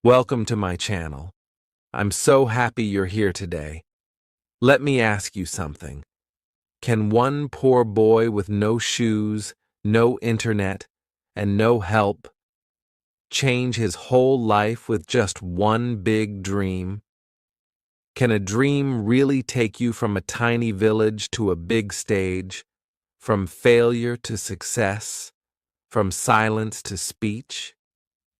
Welcome to my channel. I'm so happy you're here today. Let me ask you something. Can one poor boy with no shoes, no internet, and no help change his whole life with just one big dream? Can a dream really take you from a tiny village to a big stage, from failure to success, from silence to speech?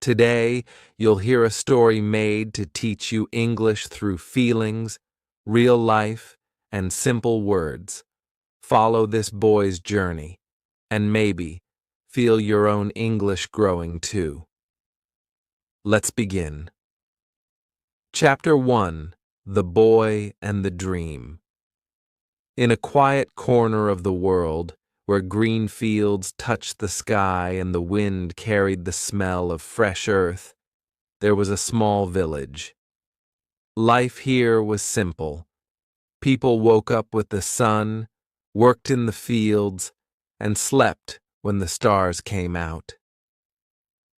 Today, you'll hear a story made to teach you English through feelings, real life, and simple words. Follow this boy's journey, and maybe feel your own English growing too. Let's begin. Chapter 1: The Boy and the Dream. In a quiet corner of the world, where green fields touched the sky and the wind carried the smell of fresh earth, there was a small village. Life here was simple. People woke up with the sun, worked in the fields, and slept when the stars came out.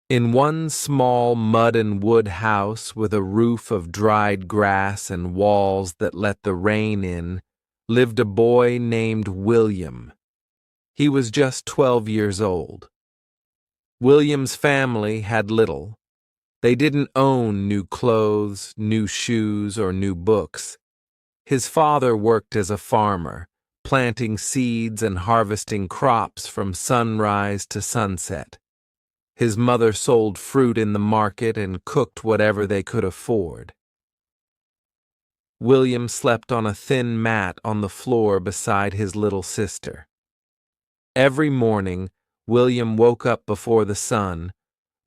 In one small mud and wood house with a roof of dried grass and walls that let the rain in, lived a boy named William. He was just 12 years old. William's family had little. They didn't own new clothes, new shoes, or new books. His father worked as a farmer, planting seeds and harvesting crops from sunrise to sunset. His mother sold fruit in the market and cooked whatever they could afford. William slept on a thin mat on the floor beside his little sister. Every morning, William woke up before the sun,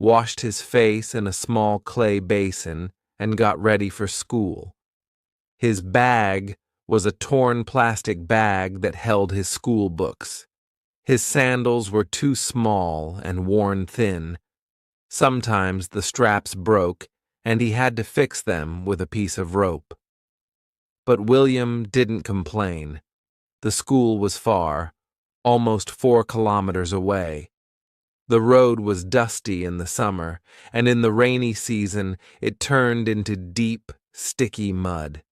washed his face in a small clay basin, and got ready for school. His bag was a torn plastic bag that held his school books. His sandals were too small and worn thin. Sometimes the straps broke, and he had to fix them with a piece of rope. But William didn't complain. The school was far, almost 4 kilometers away. The road was dusty in the summer, and in the rainy season it turned into deep, sticky mud.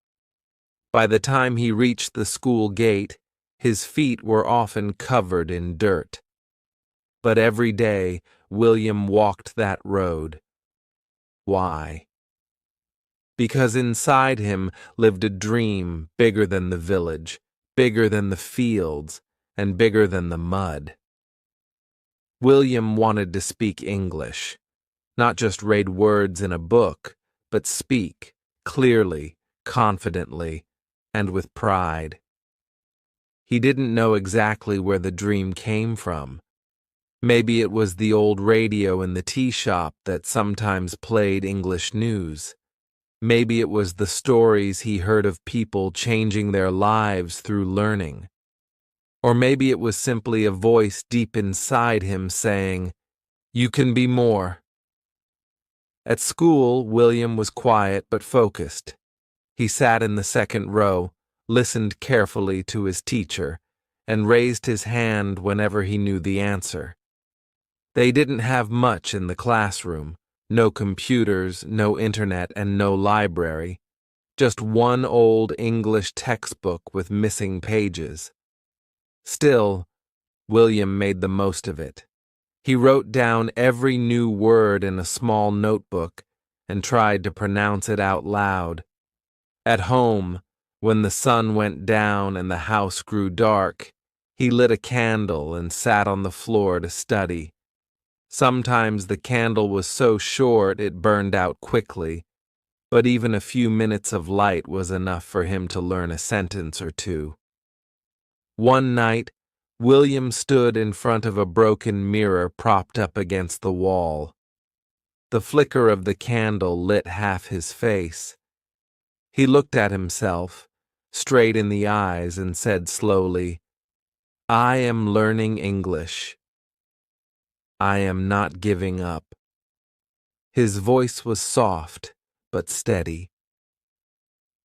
By the time he reached the school gate, his feet were often covered in dirt. But every day, William walked that road. Why? Because inside him lived a dream bigger than the village, bigger than the fields, and bigger than the mud. William wanted to speak English, not just read words in a book, but speak clearly, confidently, and with pride. He didn't know exactly where the dream came from. Maybe it was the old radio in the tea shop that sometimes played English news. Maybe it was the stories he heard of people changing their lives through learning. Or maybe it was simply a voice deep inside him saying, "You can be more." At school, William was quiet but focused. He sat in the second row, listened carefully to his teacher, and raised his hand whenever he knew the answer. They didn't have much in the classroom, no computers, no internet, and no library, just one old English textbook with missing pages. Still, William made the most of it. He wrote down every new word in a small notebook and tried to pronounce it out loud. At home, when the sun went down and the house grew dark, he lit a candle and sat on the floor to study. Sometimes the candle was so short it burned out quickly, but even a few minutes of light was enough for him to learn a sentence or two. One night, William stood in front of a broken mirror propped up against the wall. The flicker of the candle lit half his face. He looked at himself, straight in the eyes, and said slowly, "I am learning English. I am not giving up." His voice was soft, but steady.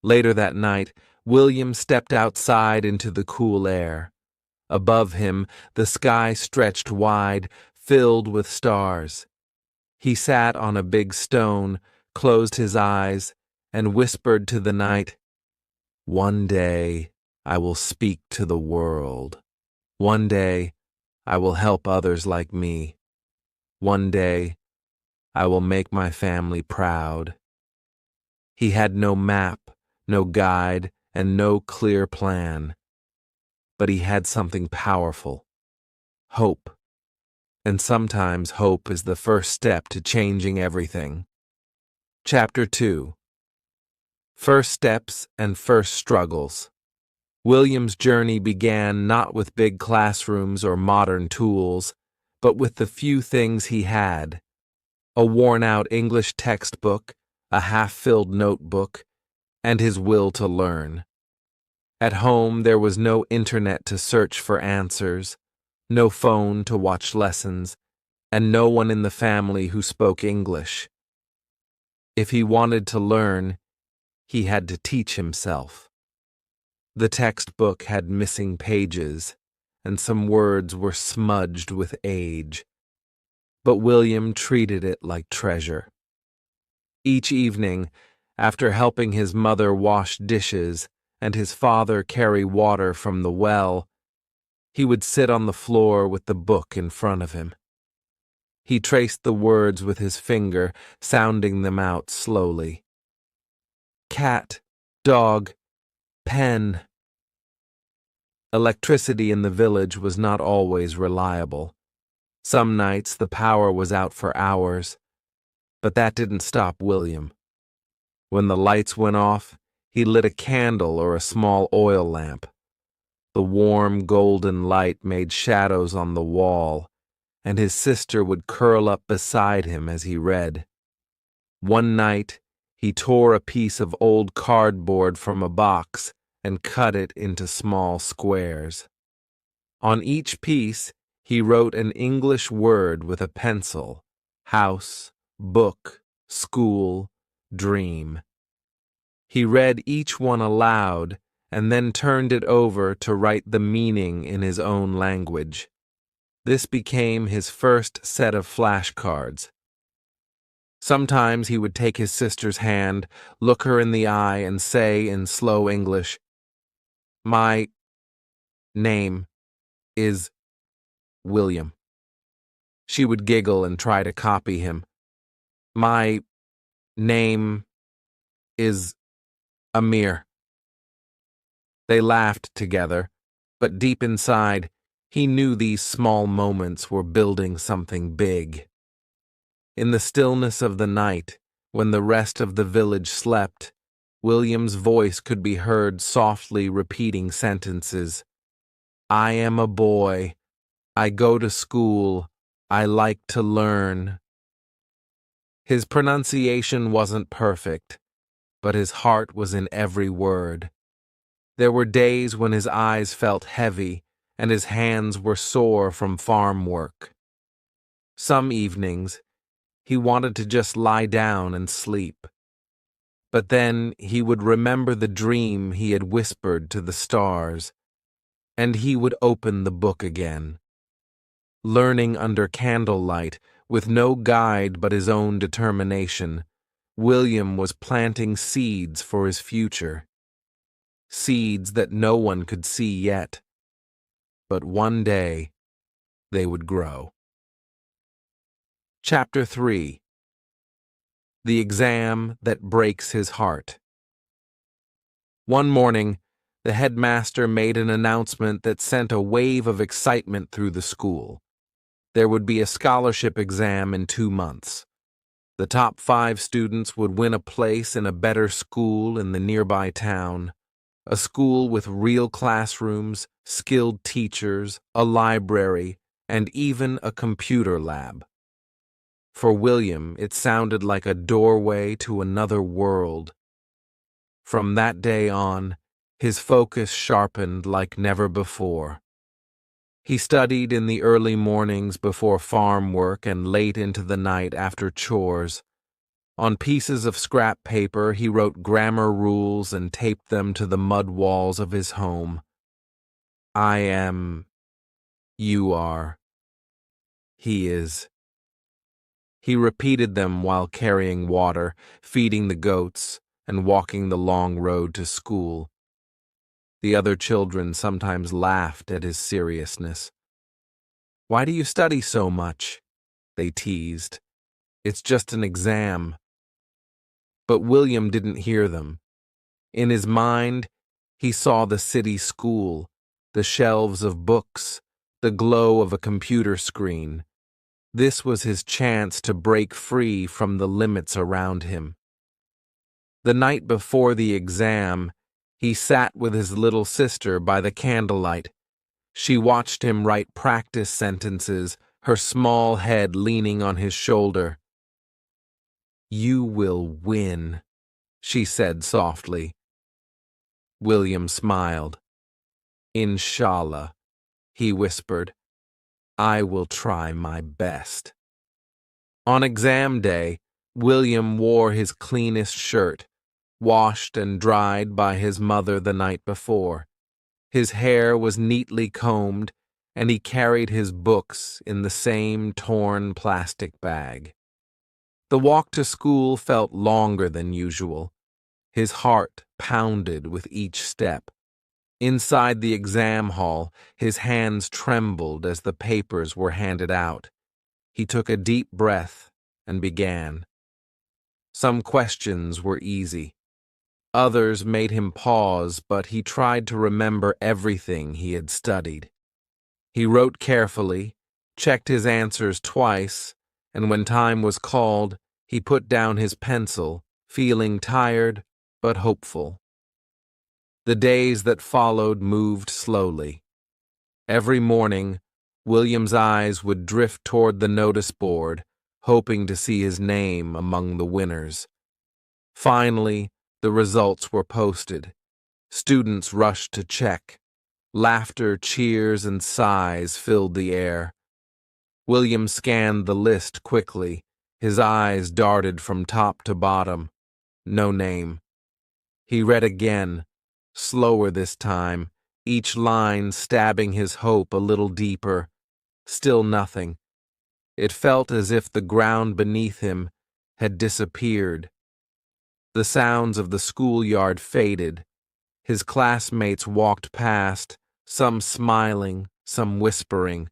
Later that night, William stepped outside into the cool air. Above him, the sky stretched wide, filled with stars. He sat on a big stone, closed his eyes, and whispered to the night, "One day I will speak to the world. One day I will help others like me. One day I will make my family proud." He had no map, no guide, and no clear plan. But he had something powerful: hope. And sometimes hope is the first step to changing everything. Chapter 2. First Steps and First Struggles. William's journey began not with big classrooms or modern tools, but with the few things he had: a worn-out English textbook, a half-filled notebook, and his will to learn. At home, there was no internet to search for answers, no phone to watch lessons, and no one in the family who spoke English. If he wanted to learn, he had to teach himself. The textbook had missing pages, and some words were smudged with age. But William treated it like treasure. Each evening, after helping his mother wash dishes and his father carry water from the well, he would sit on the floor with the book in front of him. He traced the words with his finger, sounding them out slowly. Cat, dog, pen. Electricity in the village was not always reliable. Some nights the power was out for hours, but that didn't stop William. When the lights went off, he lit a candle or a small oil lamp. The warm, golden light made shadows on the wall, and his sister would curl up beside him as he read. One night, he tore a piece of old cardboard from a box and cut it into small squares. On each piece, he wrote an English word with a pencil: house, book, school, dream. He read each one aloud and then turned it over to write the meaning in his own language. This became his first set of flashcards. Sometimes he would take his sister's hand, look her in the eye, and say in slow English, "My name is William." She would giggle and try to copy him. "My name is Amir." They laughed together, but deep inside, he knew these small moments were building something big. In the stillness of the night, when the rest of the village slept, William's voice could be heard softly repeating sentences. "I am a boy. I go to school. I like to learn." His pronunciation wasn't perfect, but his heart was in every word. There were days when his eyes felt heavy and his hands were sore from farm work. Some evenings, he wanted to just lie down and sleep. But then he would remember the dream he had whispered to the stars, and he would open the book again. Learning under candlelight, with no guide but his own determination, William was planting seeds for his future. Seeds that no one could see yet, but one day they would grow. Chapter 3. The Exam That Breaks His Heart. One morning, the headmaster made an announcement that sent a wave of excitement through the school. There would be a scholarship exam in 2 months. The top 5 students would win a place in a better school in the nearby town, a school with real classrooms, skilled teachers, a library, and even a computer lab. For William, it sounded like a doorway to another world. From that day on, his focus sharpened like never before. He studied in the early mornings before farm work and late into the night after chores. On pieces of scrap paper, he wrote grammar rules and taped them to the mud walls of his home. I am, you are, he is. He repeated them while carrying water, feeding the goats, and walking the long road to school. The other children sometimes laughed at his seriousness. "Why do you study so much?" they teased. "It's just an exam." But William didn't hear them. In his mind, he saw the city school, the shelves of books, the glow of a computer screen. This was his chance to break free from the limits around him. The night before the exam, he sat with his little sister by the candlelight. She watched him write practice sentences, her small head leaning on his shoulder. "You will win," she said softly. William smiled. "Inshallah," he whispered. "I will try my best." On exam day, William wore his cleanest shirt, washed and dried by his mother the night before. His hair was neatly combed, and he carried his books in the same torn plastic bag. The walk to school felt longer than usual. His heart pounded with each step. Inside the exam hall, his hands trembled as the papers were handed out. He took a deep breath and began. Some questions were easy. Others made him pause, but he tried to remember everything he had studied. He wrote carefully, checked his answers twice, and when time was called, he put down his pencil, feeling tired but hopeful. The days that followed moved slowly. Every morning, William's eyes would drift toward the notice board, hoping to see his name among the winners. Finally, the results were posted. Students rushed to check. Laughter, cheers, and sighs filled the air. William scanned the list quickly. His eyes darted from top to bottom. No name. He read again, slower this time, each line stabbing his hope a little deeper. Still nothing. It felt as if the ground beneath him had disappeared. The sounds of the schoolyard faded. His classmates walked past, some smiling, some whispering.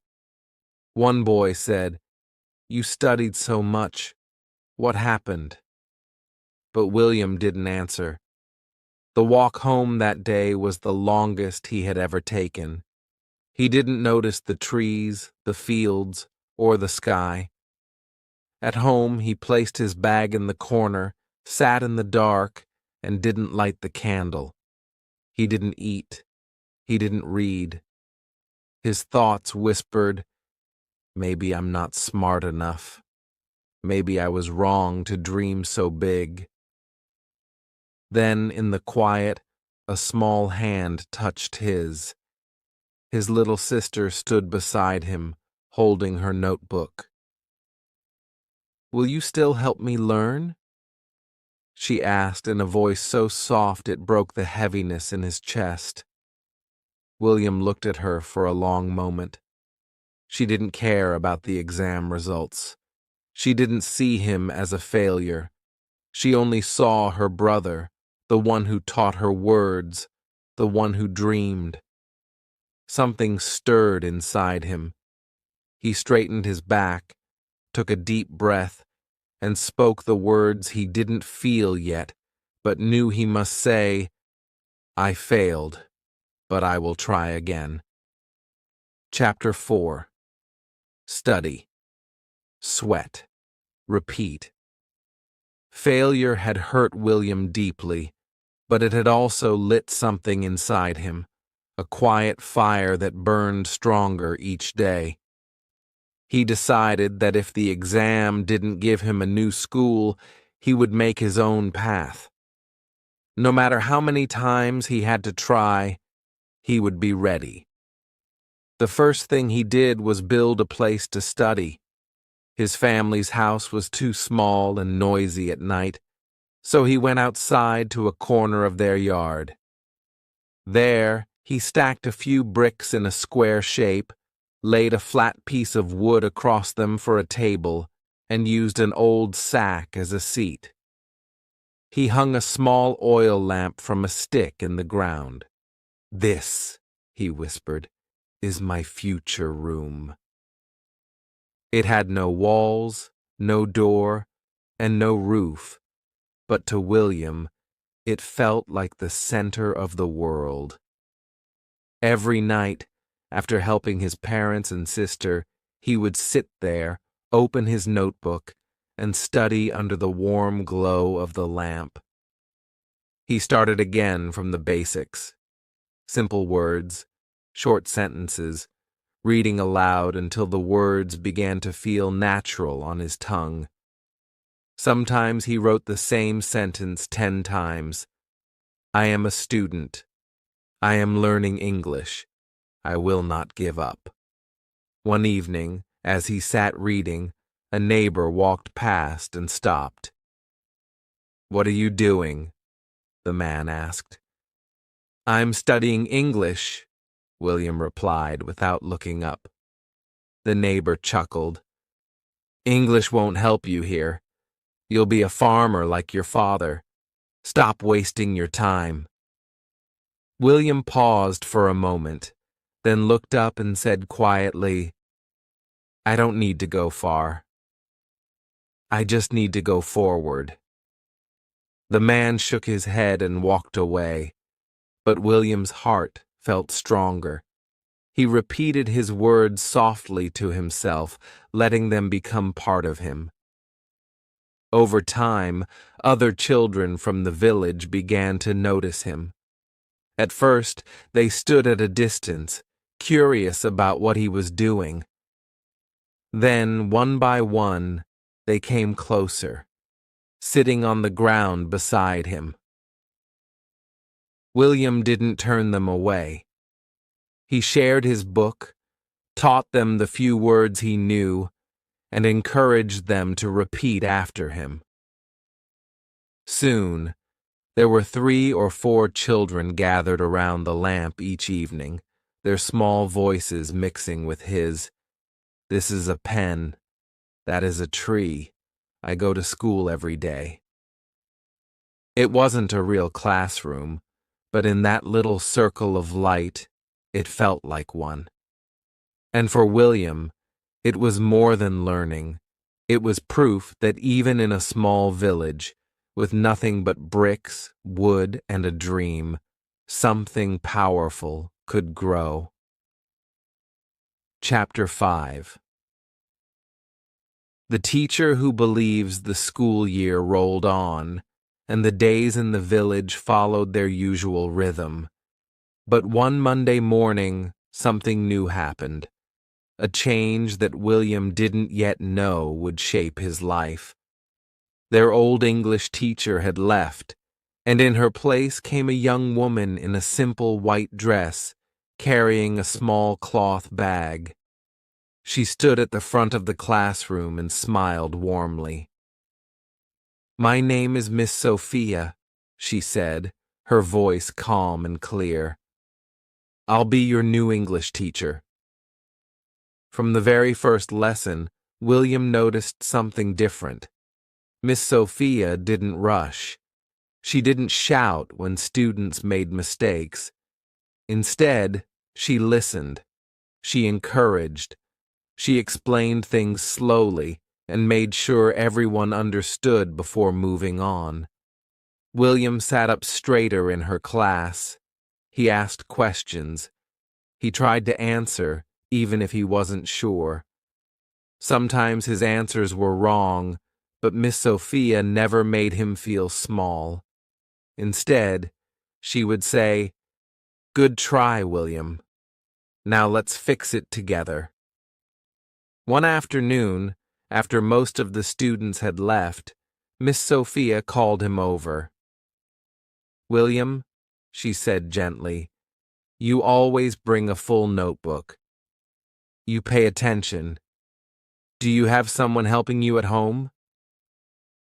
One boy said, "You studied so much. What happened?" But William didn't answer. The walk home that day was the longest he had ever taken. He didn't notice the trees, the fields, or the sky. At home, he placed his bag in the corner, sat in the dark, and didn't light the candle. He didn't eat. He didn't read. His thoughts whispered, "Maybe I'm not smart enough. Maybe I was wrong to dream so big." Then, in the quiet, a small hand touched his. His little sister stood beside him, holding her notebook. "Will you still help me learn?" she asked in a voice so soft it broke the heaviness in his chest. William looked at her for a long moment. She didn't care about the exam results. She didn't see him as a failure. She only saw her brother, the one who taught her words, the one who dreamed. Something stirred inside him. He straightened his back, took a deep breath, and spoke the words he didn't feel yet, but knew he must say, "I failed, but I will try again." Chapter 4. Study. Sweat. Repeat. Failure had hurt William deeply, but it had also lit something inside him, a quiet fire that burned stronger each day. He decided that if the exam didn't give him a new school, he would make his own path. No matter how many times he had to try, he would be ready. The first thing he did was build a place to study. His family's house was too small and noisy at night, so he went outside to a corner of their yard. There, he stacked a few bricks in a square shape, laid a flat piece of wood across them for a table, and used an old sack as a seat. He hung a small oil lamp from a stick in the ground. "This," he whispered, "is my future room." It had no walls, no door, and no roof, but to William, it felt like the center of the world. Every night, after helping his parents and sister, he would sit there, open his notebook, and study under the warm glow of the lamp. He started again from the basics. Simple words, short sentences, reading aloud until the words began to feel natural on his tongue. Sometimes he wrote the same sentence 10 times. "I am a student. I am learning English. I will not give up." One evening, as he sat reading, a neighbor walked past and stopped. "What are you doing?" the man asked. "I'm studying English," William replied without looking up. The neighbor chuckled. "English won't help you here. You'll be a farmer like your father. Stop wasting your time." William paused for a moment, then looked up and said quietly, "I don't need to go far. I just need to go forward." The man shook his head and walked away, but William's heart felt stronger. He repeated his words softly to himself, letting them become part of him. Over time, other children from the village began to notice him. At first, they stood at a distance, curious about what he was doing. Then, one by one, they came closer, sitting on the ground beside him. William didn't turn them away. He shared his book, taught them the few words he knew, and encouraged them to repeat after him. Soon, there were 3 or 4 children gathered around the lamp each evening, their small voices mixing with his. "This is a pen. That is a tree. I go to school every day." It wasn't a real classroom, but in that little circle of light, it felt like one. And for William, it was more than learning. It was proof that even in a small village, with nothing but bricks, wood, and a dream, something powerful could grow. Chapter 5. The teacher who believes the school year rolled on, and the days in the village followed their usual rhythm. But one Monday morning, something new happened. A change that William didn't yet know would shape his life. Their old English teacher had left, and in her place came a young woman in a simple white dress, carrying a small cloth bag. She stood at the front of the classroom and smiled warmly. "My name is Miss Sophia," she said, her voice calm and clear. "I'll be your new English teacher." From the very first lesson, William noticed something different. Miss Sophia didn't rush. She didn't shout when students made mistakes. Instead, she listened. She encouraged. She explained things slowly and made sure everyone understood before moving on. William sat up straighter in her class. He asked questions. He tried to answer, even if he wasn't sure. Sometimes his answers were wrong, but Miss Sophia never made him feel small. Instead, she would say, "Good try, William. Now let's fix it together." One afternoon, after most of the students had left, Miss Sophia called him over. "William," she said gently, "you always bring a full notebook. You pay attention. Do you have someone helping you at home?"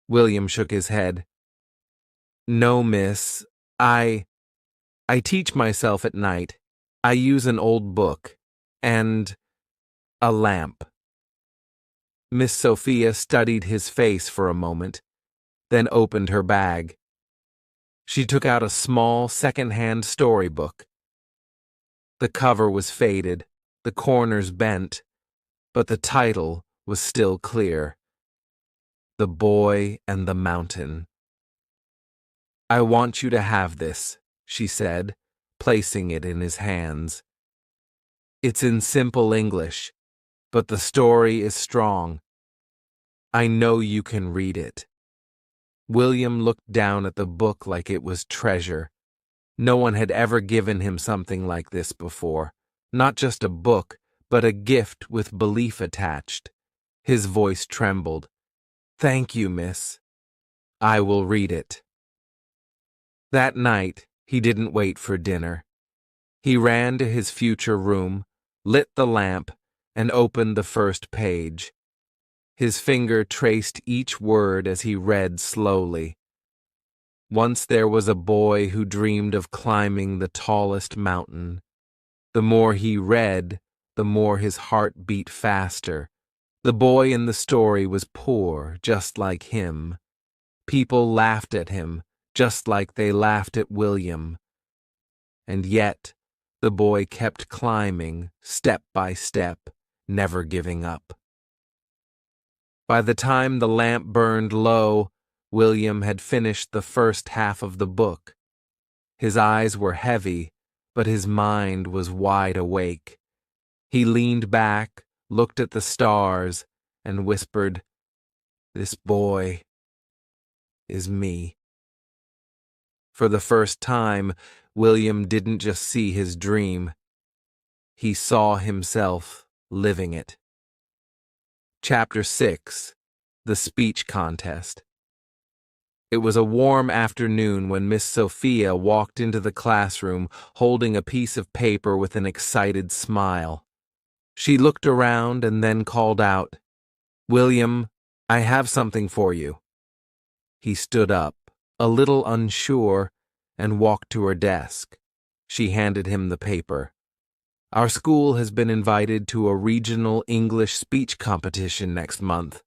William shook his head. "No, miss. I teach myself at night. I use an old book. And a lamp." Miss Sophia studied his face for a moment, then opened her bag. She took out a small second-hand storybook. The cover was faded, the corners bent, but the title was still clear. The Boy and the Mountain. "I want you to have this," she said, placing it in his hands. "It's in simple English, but the story is strong. I know you can read it." William looked down at the book like it was treasure. No one had ever given him something like this before. Not just a book, but a gift with belief attached. His voice trembled. "Thank you, miss. I will read it." That night, he didn't wait for dinner. He ran to his future room, lit the lamp, and opened the first page. His finger traced each word as he read slowly. Once there was a boy who dreamed of climbing the tallest mountain. The more he read, the more his heart beat faster. The boy in the story was poor, just like him. People laughed at him, just like they laughed at William. And yet, the boy kept climbing, step by step, never giving up. By the time the lamp burned low, William had finished the first half of the book. His eyes were heavy, but his mind was wide awake. He leaned back, looked at the stars, and whispered, "This boy is me." For the first time, William didn't just see his dream. He saw himself living it. Chapter 6. The Speech Contest. It was a warm afternoon when Miss Sophia walked into the classroom holding a piece of paper with an excited smile. She looked around and then called out, "William, I have something for you." He stood up, a little unsure, and walked to her desk. She handed him the paper. "Our school has been invited to a regional English speech competition next month.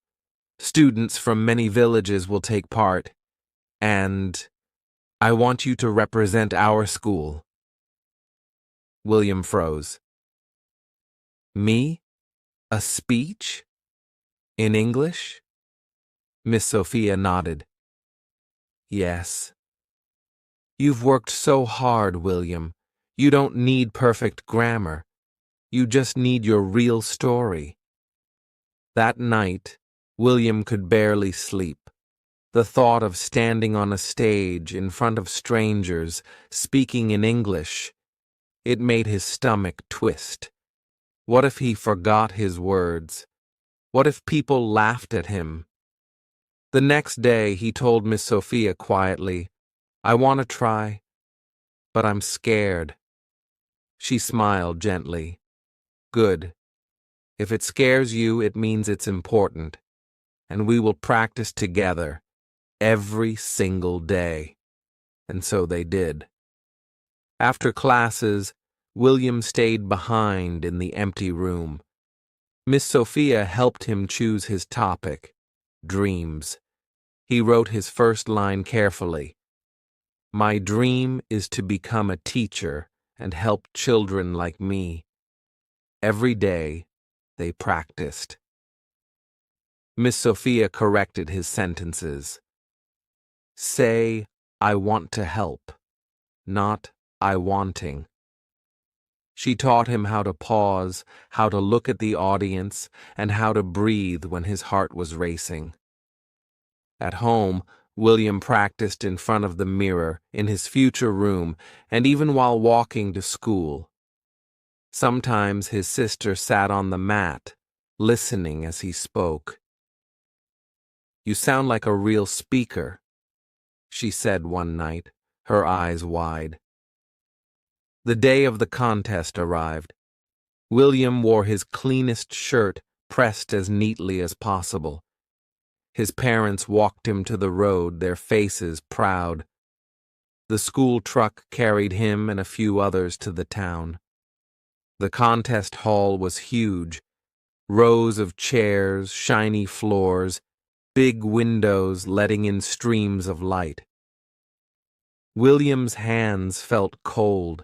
Students from many villages will take part, and I want you to represent our school." William froze. "Me? A speech? In English?" Miss Sophia nodded. "Yes. You've worked so hard, William. You don't need perfect grammar. You just need your real story." That night, William could barely sleep. The thought of standing on a stage in front of strangers, speaking in English, it made his stomach twist. What if he forgot his words? What if people laughed at him? The next day, he told Miss Sophia quietly, "I want to try, but I'm scared." She smiled gently. "Good. If it scares you, it means it's important, and we will practice together every single day." And so they did. After classes, William stayed behind in the empty room. Miss Sophia helped him choose his topic, dreams. He wrote his first line carefully. "My dream is to become a teacher and help children like me." Every day, they practiced. Miss Sophia corrected his sentences. Say, "I want to help," not "I wanting." She taught him how to pause, how to look at the audience, and how to breathe when his heart was racing. At home, William practiced in front of the mirror, in his future room, and even while walking to school. Sometimes his sister sat on the mat, listening as he spoke. "You sound like a real speaker," she said one night, her eyes wide. The day of the contest arrived. William wore his cleanest shirt pressed as neatly as possible. His parents walked him to the road, their faces proud. The school truck carried him and a few others to the town. The contest hall was huge. Rows of chairs, shiny floors, big windows letting in streams of light. William's hands felt cold.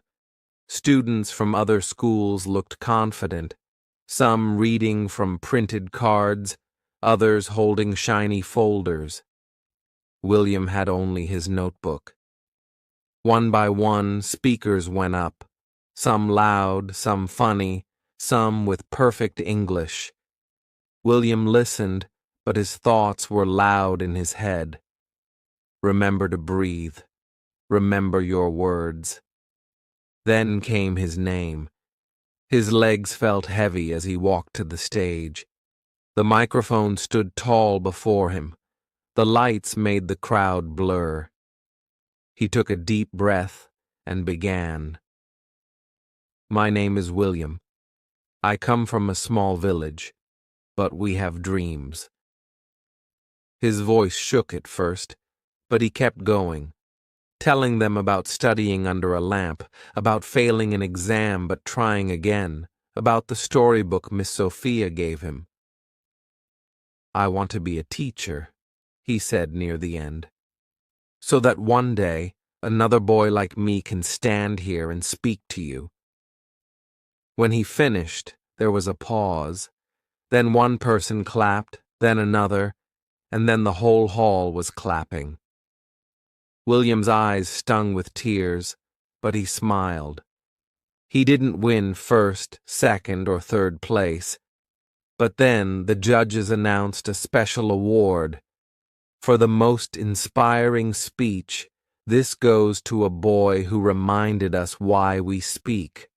Students from other schools looked confident, some reading from printed cards, others holding shiny folders. William had only his notebook. One by one, speakers went up, some loud, some funny, some with perfect English. William listened, but his thoughts were loud in his head. Remember to breathe. Remember your words. Then came his name. His legs felt heavy as he walked to the stage. The microphone stood tall before him. The lights made the crowd blur. He took a deep breath and began. My name is William. I come from a small village, but we have dreams. His voice shook at first, but he kept going, telling them about studying under a lamp, about failing an exam but trying again, about the storybook Miss Sophia gave him. I want to be a teacher, he said near the end, so that one day another boy like me can stand here and speak to you. When he finished, there was a pause. Then one person clapped, then another, and then the whole hall was clapping. William's eyes stung with tears, but he smiled. He didn't win first, second, or third place, but then the judges announced a special award. For the most inspiring speech, this goes to a boy who reminded us why we speak,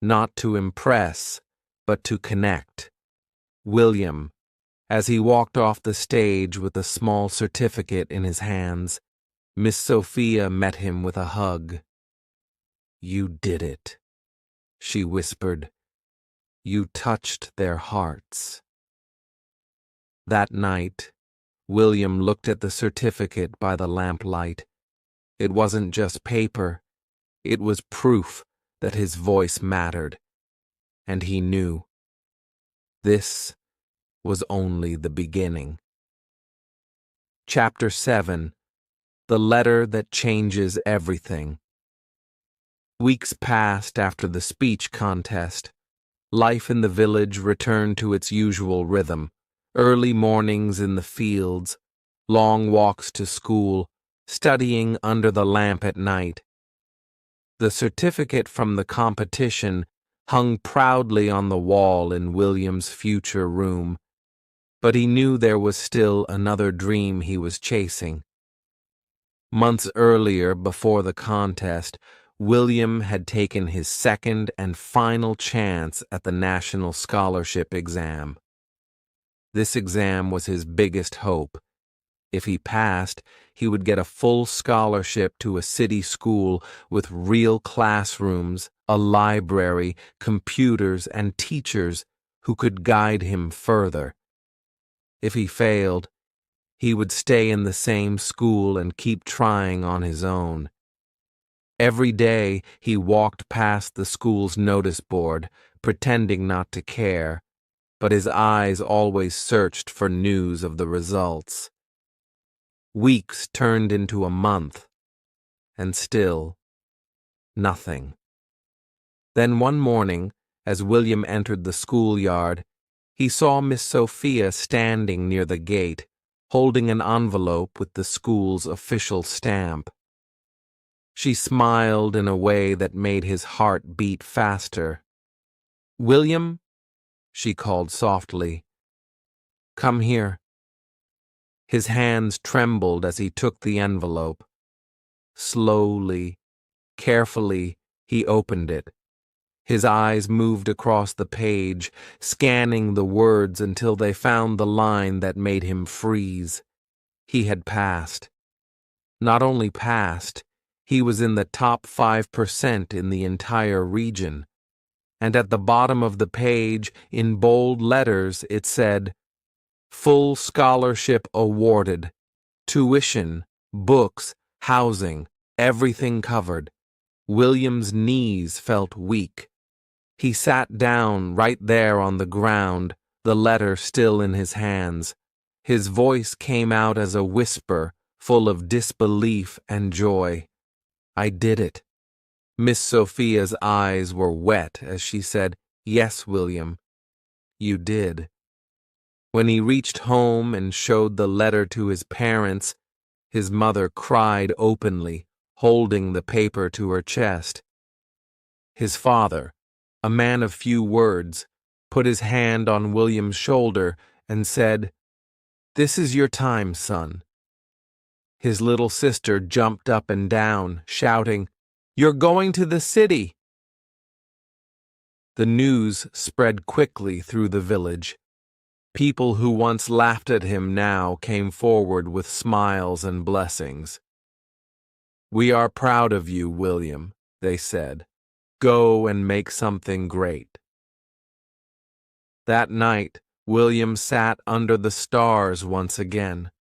not to impress, but to connect. William, as he walked off the stage with a small certificate in his hands, Miss Sophia met him with a hug. You did it, she whispered. You touched their hearts. That night, William looked at the certificate by the lamplight. It wasn't just paper, it was proof that his voice mattered, and he knew. This was only the beginning. Chapter 7. The Letter That Changes Everything. Weeks passed after the speech contest. Life in the village returned to its usual rhythm. Early mornings in the fields, long walks to school, studying under the lamp at night. The certificate from the competition hung proudly on the wall in William's future room, but he knew there was still another dream he was chasing. Months earlier, before the contest, William had taken his second and final chance at the National Scholarship exam. This exam was his biggest hope. If he passed, he would get a full scholarship to a city school with real classrooms, a library, computers, and teachers who could guide him further. If he failed, he would stay in the same school and keep trying on his own. Every day he walked past the school's notice board, pretending not to care, but his eyes always searched for news of the results. Weeks turned into a month, and still, nothing. Then one morning, as William entered the schoolyard, he saw Miss Sophia standing near the gate, holding an envelope with the school's official stamp. She smiled in a way that made his heart beat faster. "William," she called softly, "come here." His hands trembled as he took the envelope. Slowly, carefully, he opened it. His eyes moved across the page, scanning the words until they found the line that made him freeze. He had passed. Not only passed, he was in the top 5% in the entire region. And at the bottom of the page, in bold letters, it said, "Full scholarship awarded. Tuition, books, housing, everything covered." William's knees felt weak. He sat down right there on the ground, the letter still in his hands. His voice came out as a whisper, full of disbelief and joy. "I did it." Miss Sophia's eyes were wet as she said, "Yes, William, you did." When he reached home and showed the letter to his parents, his mother cried openly, holding the paper to her chest. His father, a man of few words, put his hand on William's shoulder and said, "This is your time, son." His little sister jumped up and down, shouting, "You're going to the city!" The news spread quickly through the village. People who once laughed at him now came forward with smiles and blessings. "We are proud of you, William," they said. "Go and make something great." That night, William sat under the stars once again,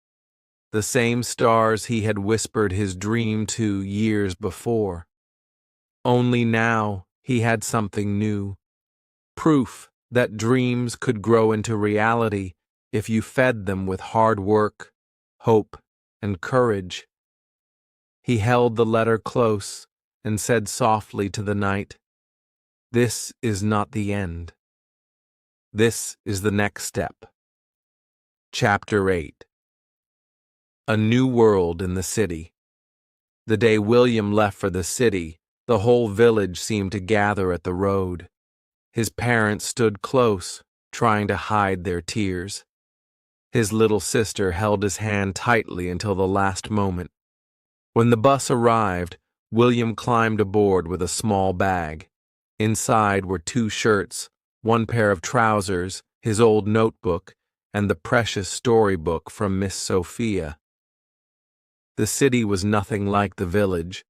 the same stars he had whispered his dream to years before. Only now he had something new, proof that dreams could grow into reality if you fed them with hard work, hope, and courage. He held the letter close and said softly to the night, "This is not the end. This is the next step." Chapter 8. A New World in the City. The day William left for the city, the whole village seemed to gather at the road. His parents stood close, trying to hide their tears. His little sister held his hand tightly until the last moment. When the bus arrived, William climbed aboard with a small bag. Inside were 2 shirts, 1 pair of trousers, his old notebook, and the precious storybook from Miss Sophia. The city was nothing like the village.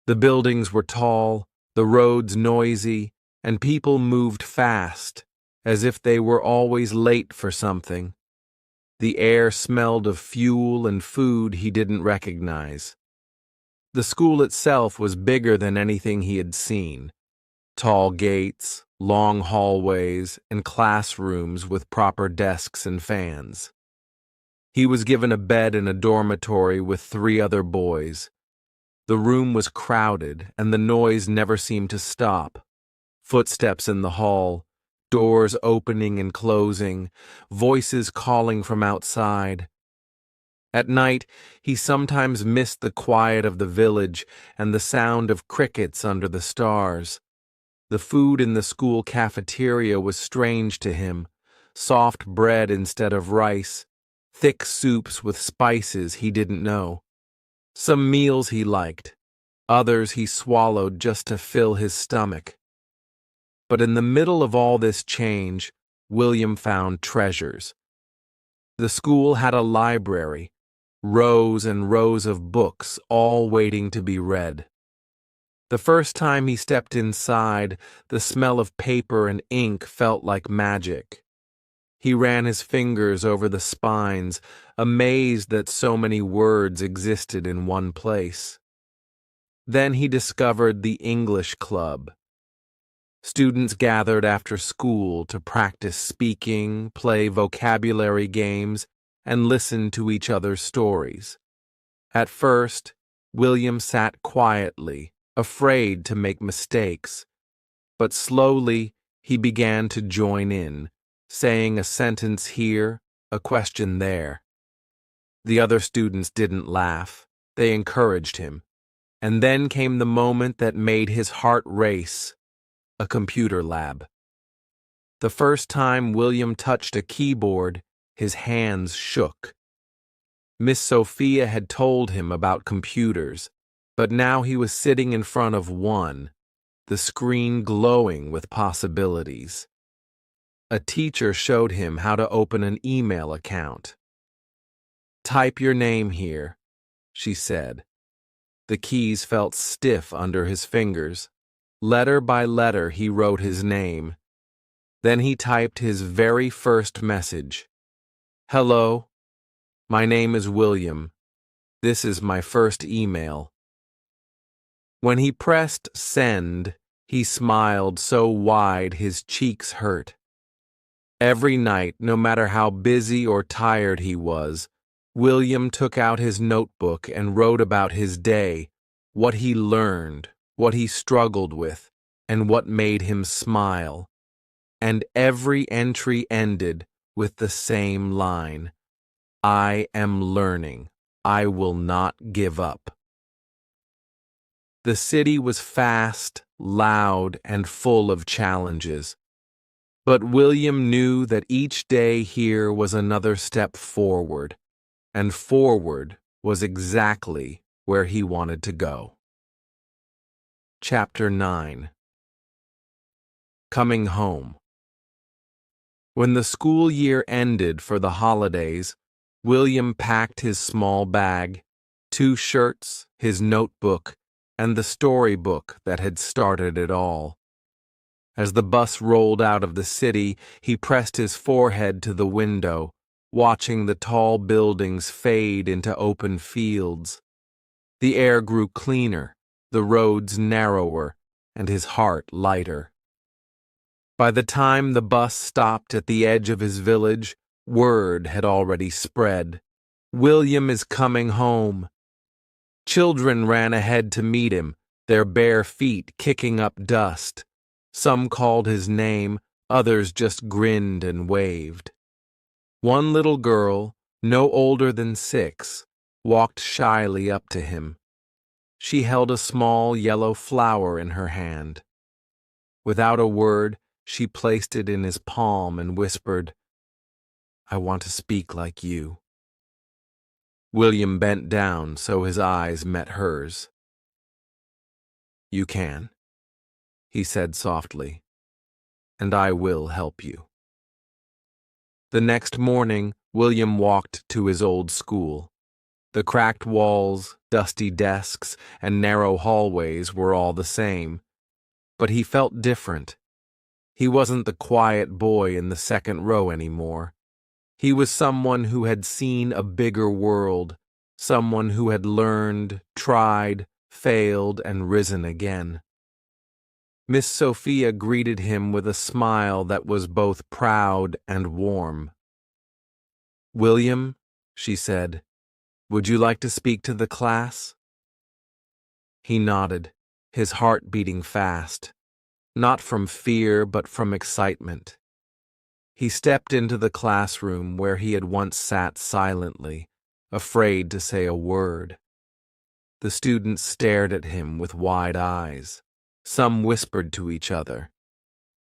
The buildings were tall, the roads noisy, and people moved fast, as if they were always late for something. The air smelled of fuel and food he didn't recognize. The school itself was bigger than anything he had seen. Tall gates, long hallways, and classrooms with proper desks and fans. He was given a bed in a dormitory with 3 other boys. The room was crowded, and the noise never seemed to stop. Footsteps in the hall, doors opening and closing, voices calling from outside. At night, he sometimes missed the quiet of the village and the sound of crickets under the stars. The food in the school cafeteria was strange to him, soft bread instead of rice, thick soups with spices he didn't know. Some meals he liked, others he swallowed just to fill his stomach. But in the middle of all this change, William found treasures. The school had a library, rows and rows of books, all waiting to be read. The first time he stepped inside, the smell of paper and ink felt like magic. He ran his fingers over the spines, amazed that so many words existed in one place. Then he discovered the English Club. Students gathered after school to practice speaking, play vocabulary games, and listen to each other's stories. At first, William sat quietly, afraid to make mistakes, but slowly he began to join in, saying a sentence here, a question there. The other students didn't laugh, they encouraged him. And then came the moment that made his heart race, a computer lab. The first time William touched a keyboard, his hands shook. Miss Sophia had told him about computers, but now he was sitting in front of one, the screen glowing with possibilities. A teacher showed him how to open an email account. "Type your name here," she said. The keys felt stiff under his fingers. Letter by letter he wrote his name. Then he typed his very first message. "Hello, my name is William. This is my first email." When he pressed send, he smiled so wide his cheeks hurt. Every night, no matter how busy or tired he was, William took out his notebook and wrote about his day, what he learned, what he struggled with, and what made him smile. And every entry ended with the same line: I am learning. I will not give up. The city was fast, loud, and full of challenges. But William knew that each day here was another step forward, and forward was exactly where he wanted to go. Chapter 9. Coming Home. When the school year ended for the holidays, William packed his small bag, 2 shirts, his notebook, and the storybook that had started it all. As the bus rolled out of the city, he pressed his forehead to the window, watching the tall buildings fade into open fields. The air grew cleaner, the roads narrower, and his heart lighter. By the time the bus stopped at the edge of his village, word had already spread. William is coming home. Children ran ahead to meet him, their bare feet kicking up dust. Some called his name, others just grinned and waved. One little girl, no older than 6, walked shyly up to him. She held a small yellow flower in her hand. Without a word, she placed it in his palm and whispered, I want to speak like you. William bent down so his eyes met hers. You can, he said softly, and I will help you. The next morning, William walked to his old school. The cracked walls, dusty desks, and narrow hallways were all the same, but he felt different. He wasn't the quiet boy in the second row anymore. He was someone who had seen a bigger world, someone who had learned, tried, failed, and risen again. Miss Sophia greeted him with a smile that was both proud and warm. William, she said, would you like to speak to the class? He nodded, his heart beating fast, not from fear but from excitement. He stepped into the classroom where he had once sat silently, afraid to say a word. The students stared at him with wide eyes. Some whispered to each other.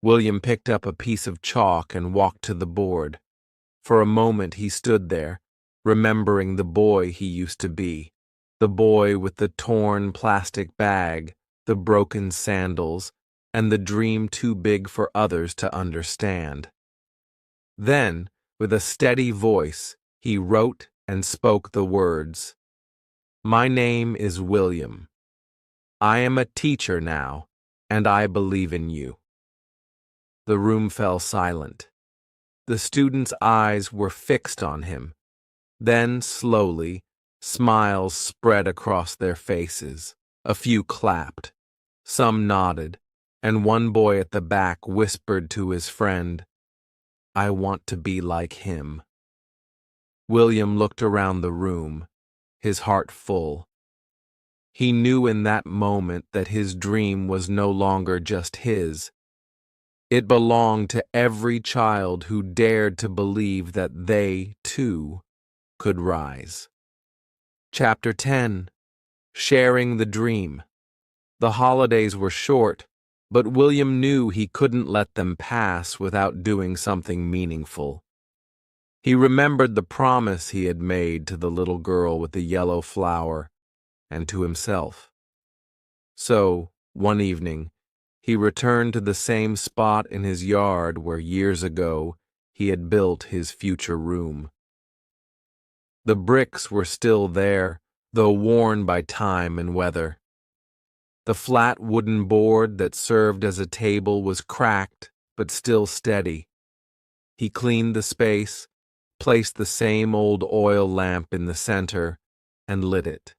William picked up a piece of chalk and walked to the board. For a moment he stood there, remembering the boy he used to be, the boy with the torn plastic bag, the broken sandals, and the dream too big for others to understand. Then, with a steady voice, he wrote and spoke the words, My name is William. I am a teacher now, and I believe in you. The room fell silent. The students' eyes were fixed on him. Then, slowly, smiles spread across their faces. A few clapped. Some nodded, and one boy at the back whispered to his friend, I want to be like him. William looked around the room, his heart full. He knew in that moment that his dream was no longer just his. It belonged to every child who dared to believe that they, too, could rise. Chapter 10. Sharing the Dream. The holidays were short, but William knew he couldn't let them pass without doing something meaningful. He remembered the promise he had made to the little girl with the yellow flower and to himself. So, one evening, he returned to the same spot in his yard where years ago he had built his future room. The bricks were still there, though worn by time and weather. The flat wooden board that served as a table was cracked, but still steady. He cleaned the space, placed the same old oil lamp in the center, and lit it.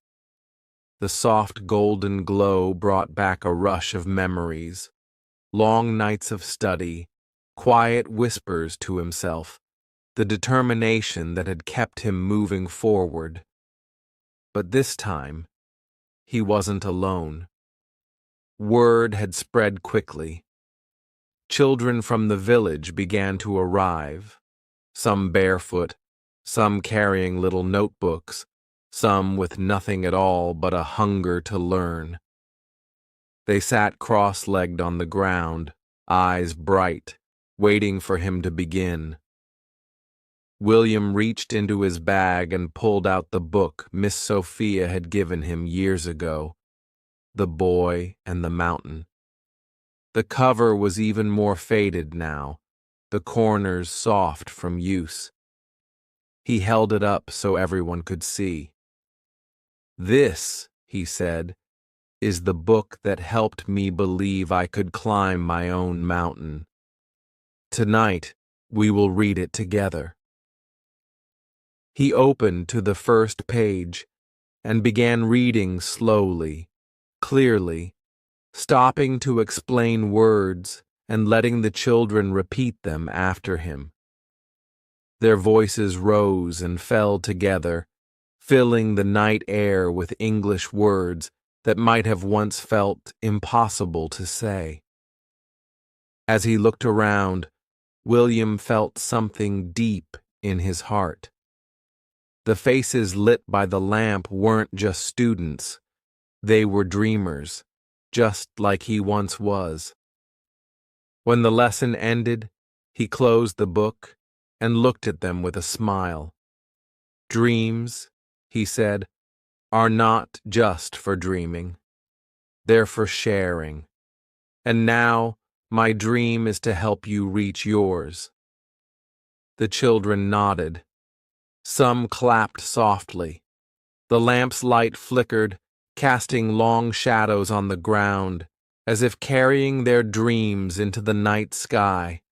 The soft golden glow brought back a rush of memories, long nights of study, quiet whispers to himself, the determination that had kept him moving forward. But this time, he wasn't alone. Word had spread quickly. Children from the village began to arrive, some barefoot, some carrying little notebooks, some with nothing at all but a hunger to learn. They sat cross-legged on the ground, eyes bright, waiting for him to begin. William reached into his bag and pulled out the book Miss Sophia had given him years ago, The Boy and the Mountain. The cover was even more faded now, the corners soft from use. He held it up so everyone could see. "This," he said, "is the book that helped me believe I could climb my own mountain. Tonight, we will read it together." He opened to the first page and began reading slowly, clearly, stopping to explain words and letting the children repeat them after him. Their voices rose and fell together, filling the night air with English words that might have once felt impossible to say. As he looked around, William felt something deep in his heart. The faces lit by the lamp weren't just students, they were dreamers, just like he once was. When the lesson ended, he closed the book and looked at them with a smile. "Dreams," he said, "are not just for dreaming. They're for sharing. And now, my dream is to help you reach yours." The children nodded. Some clapped softly. The lamp's light flickered, casting long shadows on the ground, as if carrying their dreams into the night sky.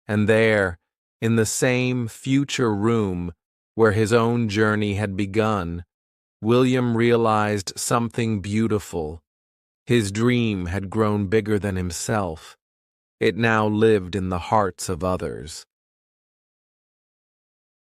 And there, in the same future room where his own journey had begun, William realized something beautiful. His dream had grown bigger than himself. It now lived in the hearts of others.